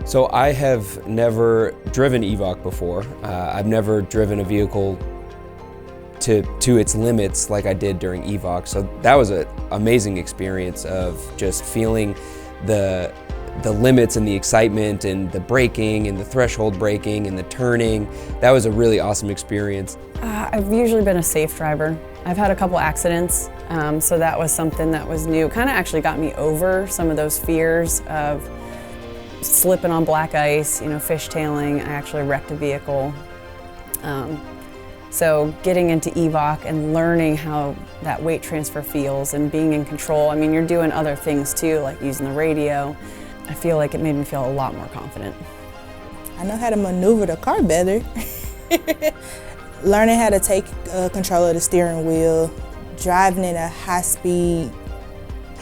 So I have never driven EVOC before. I've never driven a vehicle to its limits like I did during EVOC. So that was an amazing experience of just feeling the limits and the excitement and the braking and the threshold braking and the turning. That was a really awesome experience. I've usually been a safe driver. I've had a couple accidents, so that was something that was new. Kind of actually got me over some of those fears of slipping on black ice, fishtailing. I actually wrecked a vehicle. So getting into EVOC and learning how that weight transfer feels and being in control. I mean, you're doing other things too, like using the radio. I feel like it made me feel a lot more confident. I know how to maneuver the car better. Learning how to take control of the steering wheel, driving at a high speed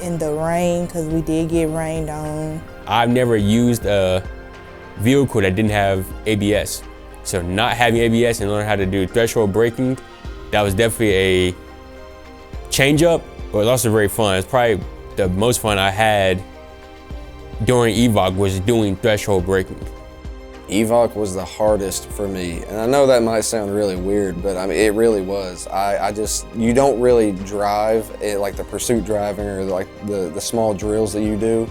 in the rain, because we did get rained on. I've never used a vehicle that didn't have ABS. So not having ABS and learning how to do threshold braking, that was definitely a change up, but it was also very fun. It's probably the most fun I had during EVOC was doing threshold braking. EVOC was the hardest for me, and I know that might sound really weird, but I mean, it really was. You don't really drive it like the pursuit driving or like the small drills that you do.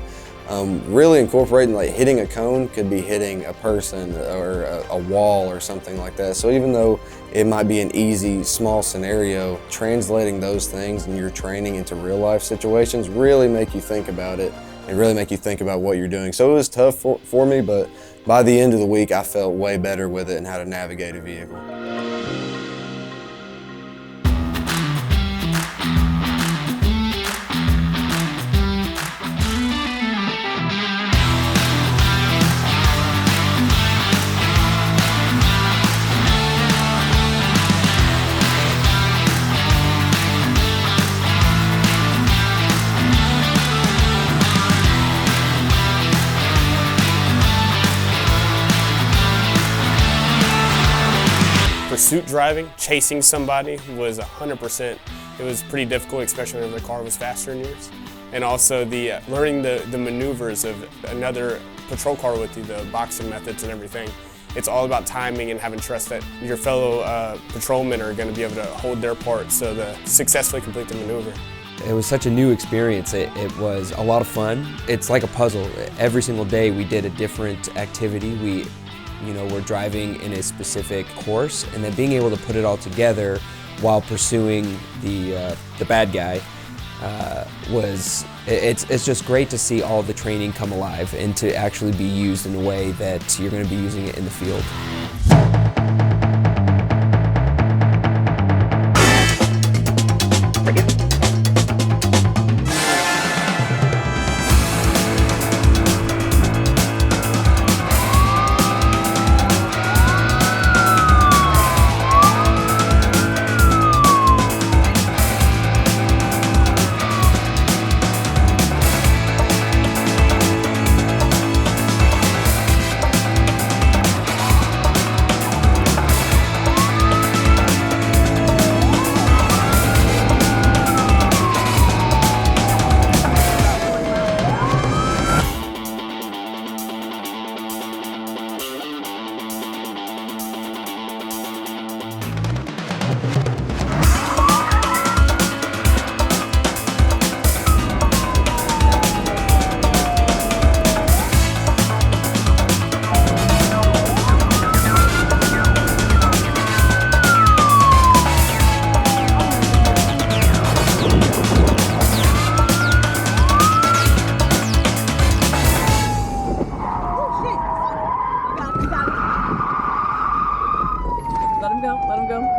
Really incorporating, like hitting a cone could be hitting a person or a wall or something like that. So even though it might be an easy, small scenario, translating those things in your training into real life situations really make you think about it and really make you think about what you're doing. So it was tough for me, but by the end of the week, I felt way better with it and how to navigate a vehicle. Pursuit driving, chasing somebody was 100%. It was pretty difficult, especially when the car was faster than yours. And also learning the maneuvers of another patrol car with you, the boxing methods and everything. It's all about timing and having trust that your fellow patrolmen are going to be able to hold their part so to successfully complete the maneuver. It was such a new experience. It was a lot of fun. It's like a puzzle. Every single day we did a different activity. We're driving in a specific course, and then being able to put it all together while pursuing the bad guy it's just great to see all the training come alive and to actually be used in a way that you're going to be using it in the field.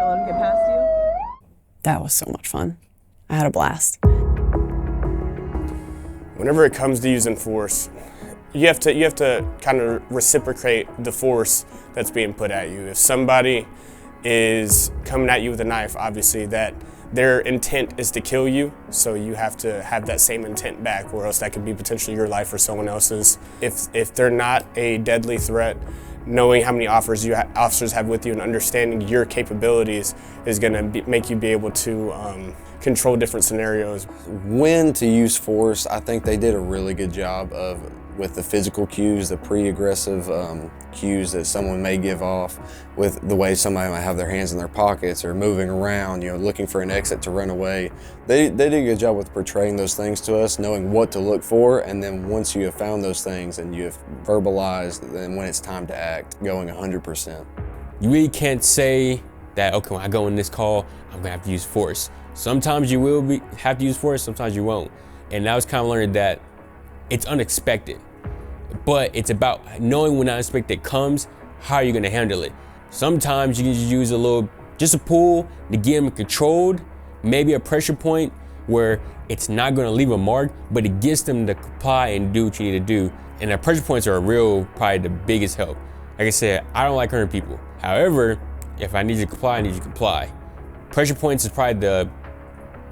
Let him get past you. That was so much fun. I had a blast. Whenever it comes to using force, you have to kind of reciprocate the force that's being put at you. If somebody is coming at you with a knife, obviously that their intent is to kill you, so you have to have that same intent back, or else that could be potentially your life or someone else's. If they're not a deadly threat, knowing how many officers have with you and understanding your capabilities is going to make you be able to control different scenarios. When to use force, I think they did a really good job of with the physical cues, the pre-aggressive cues that someone may give off, with the way somebody might have their hands in their pockets or moving around, looking for an exit to run away. They did a good job with portraying those things to us, knowing what to look for, and then once you have found those things and you have verbalized, then when it's time to act, going 100%. You really can't say that, okay, when I go in this call, I'm gonna have to use force. Sometimes you will have to use force, sometimes you won't. And I was kind of learning that it's unexpected, but it's about knowing when unexpected comes, how are you gonna handle it? Sometimes you can just use just a pull to get them controlled, maybe a pressure point where it's not gonna leave a mark, but it gets them to comply and do what you need to do. And the pressure points are probably the biggest help. Like I said, I don't like hurting people. However, if I need you to comply, I need you to comply. Pressure points is probably the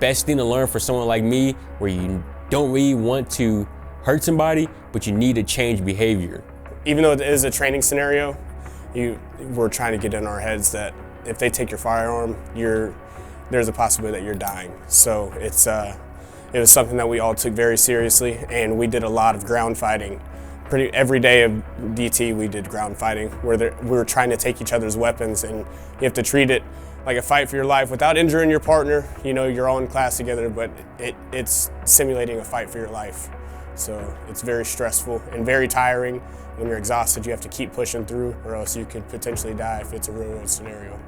best thing to learn for someone like me, where you don't really want to hurt somebody, but you need to change behavior. Even though it is a training scenario, we're trying to get in our heads that if they take your firearm, there's a possibility that you're dying. So it was something that we all took very seriously, and we did a lot of ground fighting. Every day of DT, we did ground fighting, where we were trying to take each other's weapons, and you have to treat it like a fight for your life without injuring your partner. You're all in class together, but it's simulating a fight for your life. So it's very stressful and very tiring. When you're exhausted, you have to keep pushing through, or else you could potentially die if it's a real-world scenario.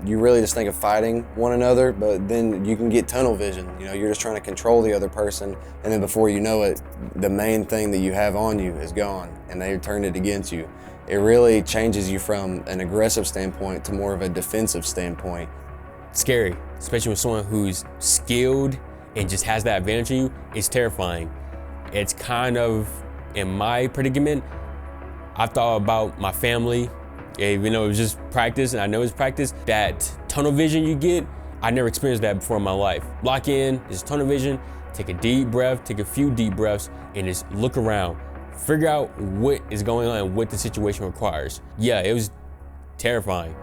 You really just think of fighting one another, but then you can get tunnel vision. You're just trying to control the other person, and then before you know it, the main thing that you have on you is gone, and they turned it against you. It really changes you from an aggressive standpoint to more of a defensive standpoint. Scary, especially with someone who's skilled and just has that advantage on you. It's terrifying. It's kind of, in my predicament, I thought about my family. Even though it was just practice, and I know it's practice, that tunnel vision you get, I never experienced that before in my life. Lock in, just tunnel vision, take a deep breath, take a few deep breaths, and just look around. Figure out what is going on and what the situation requires. Yeah, it was terrifying.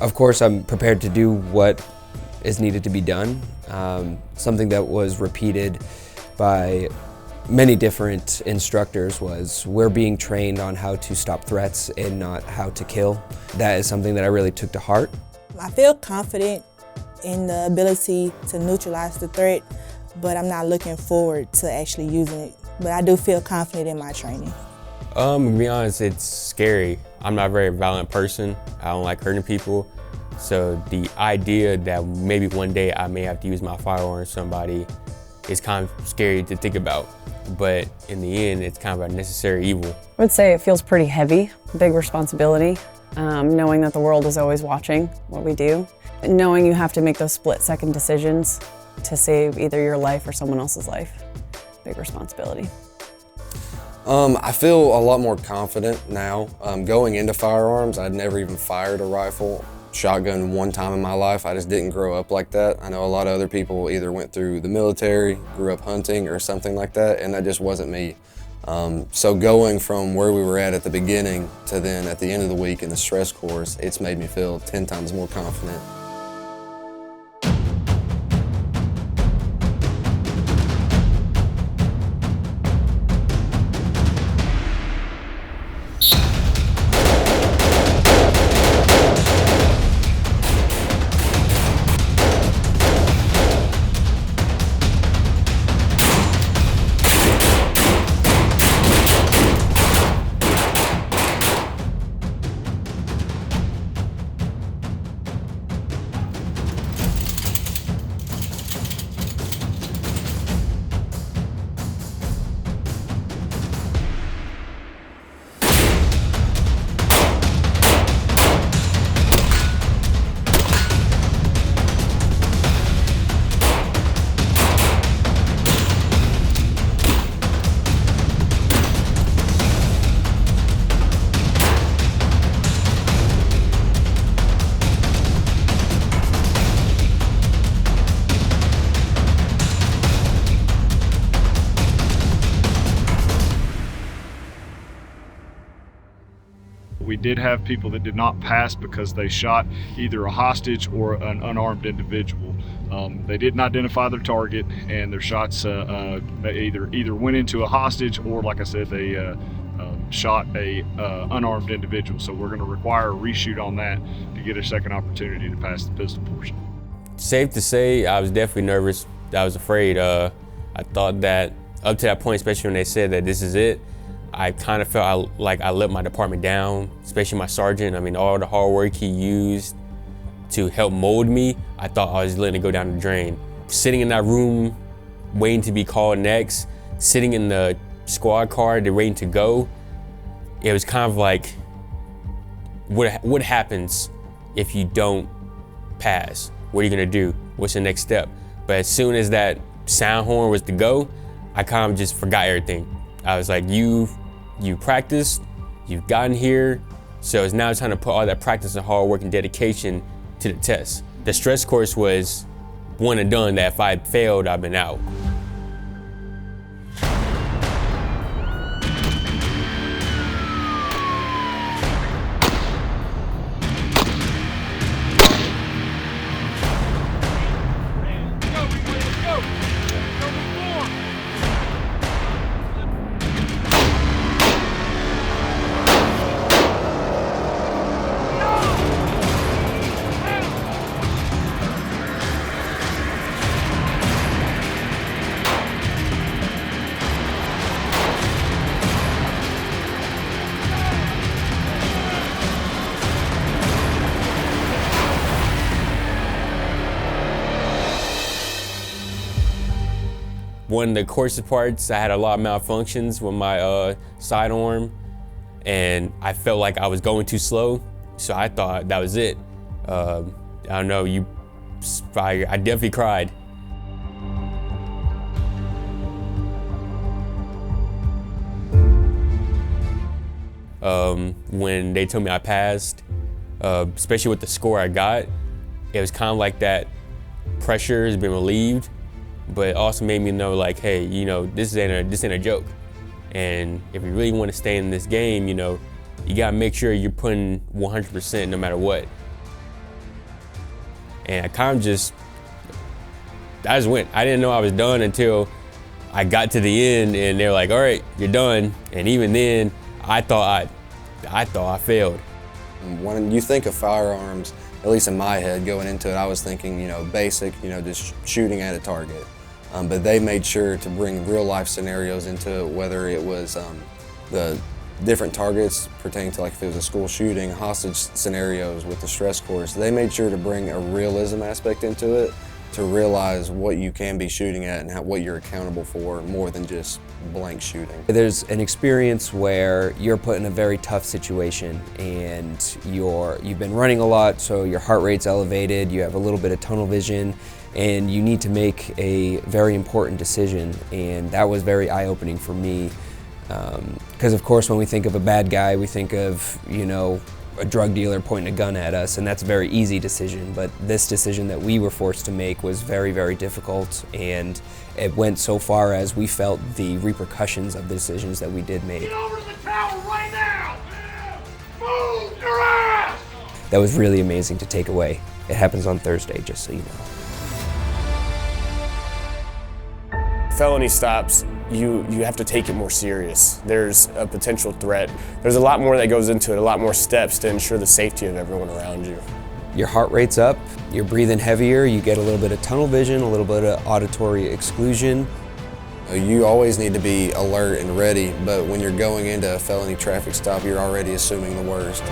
Of course, I'm prepared to do what is needed to be done. Something that was repeated by many different instructors was we're being trained on how to stop threats and not how to kill. That is something that I really took to heart. I feel confident in the ability to neutralize the threat, but I'm not looking forward to actually using it. But I do feel confident in my training. To be honest, it's scary. I'm not a very violent person. I don't like hurting people. So the idea that maybe one day I may have to use my firearm on somebody is kind of scary to think about. But in the end, it's kind of a necessary evil. I would say it feels pretty heavy, big responsibility, knowing that the world is always watching what we do, and knowing you have to make those split-second decisions to save either your life or someone else's life. Big responsibility. I feel a lot more confident now. Going into firearms, I'd never even fired a rifle, shotgun one time in my life. I just didn't grow up like that. I know a lot of other people either went through the military, grew up hunting or something like that, and that just wasn't me. So going from where we were at the beginning to then at the end of the week in the stress course, it's made me feel 10 times more confident. we did have people that did not pass because they shot either a hostage or an unarmed individual. They didn't identify their target, and their shots either went into a hostage or, like I said, they shot a unarmed individual. So we're going to require a reshoot on that to get a second opportunity to pass the pistol portion. Safe to say, I was definitely nervous. I was afraid. I thought that up to that point, especially when they said that this is it, I kind of felt like I let my department down, especially my sergeant. I mean, all the hard work he used to help mold me, I thought I was letting it go down the drain. Sitting in that room, waiting to be called next, sitting in the squad car, they're waiting to go, it was kind of like, what happens if you don't pass? What are you gonna do? What's the next step? But as soon as that sound horn was to go, I kind of just forgot everything. I was like, you practiced, you've gotten here, so it's now time to put all that practice and hard work and dedication to the test. The stress course was one and done, that if I failed, I've been out. One of the course parts, I had a lot of malfunctions with my sidearm, and I felt like I was going too slow, so I thought that was it. I don't know, I definitely cried. When they told me I passed, especially with the score I got, it was kind of like that pressure has been relieved, but it also made me know, like, hey, you know, this ain't a joke. And if you really want to stay in this game, you know, you gotta make sure you're putting 100% no matter what. And I just went. I didn't know I was done until I got to the end, and they're like, all right, you're done. And even then, I thought I failed. When you think of firearms, at least in my head going into it, I was thinking, you know, basic, you know, just shooting at a target. But they made sure to bring real life scenarios into it, whether it was the different targets pertaining to, like, if it was a school shooting, hostage scenarios with the stress course. They made sure to bring a realism aspect into it to realize what you can be shooting at and what you're accountable for, more than just blank shooting. There's an experience where you're put in a very tough situation, and you've been running a lot, so your heart rate's elevated, you have a little bit of tunnel vision, and you need to make a very important decision. And that was very eye-opening for me, because of course when we think of a bad guy, we think of, you know, a drug dealer pointing a gun at us, and that's a very easy decision. But this decision that we were forced to make was very, very difficult, and it went so far as we felt the repercussions of the decisions that we did make. Get over to the tower right now! Move your ass! That was really amazing to take away. It happens on Thursday, just so you know. Felony stops, you have to take it more serious. There's a potential threat. There's a lot more that goes into it, a lot more steps to ensure the safety of everyone around you. Your heart rate's up, you're breathing heavier, you get a little bit of tunnel vision, a little bit of auditory exclusion. You always need to be alert and ready, but when you're going into a felony traffic stop, you're already assuming the worst.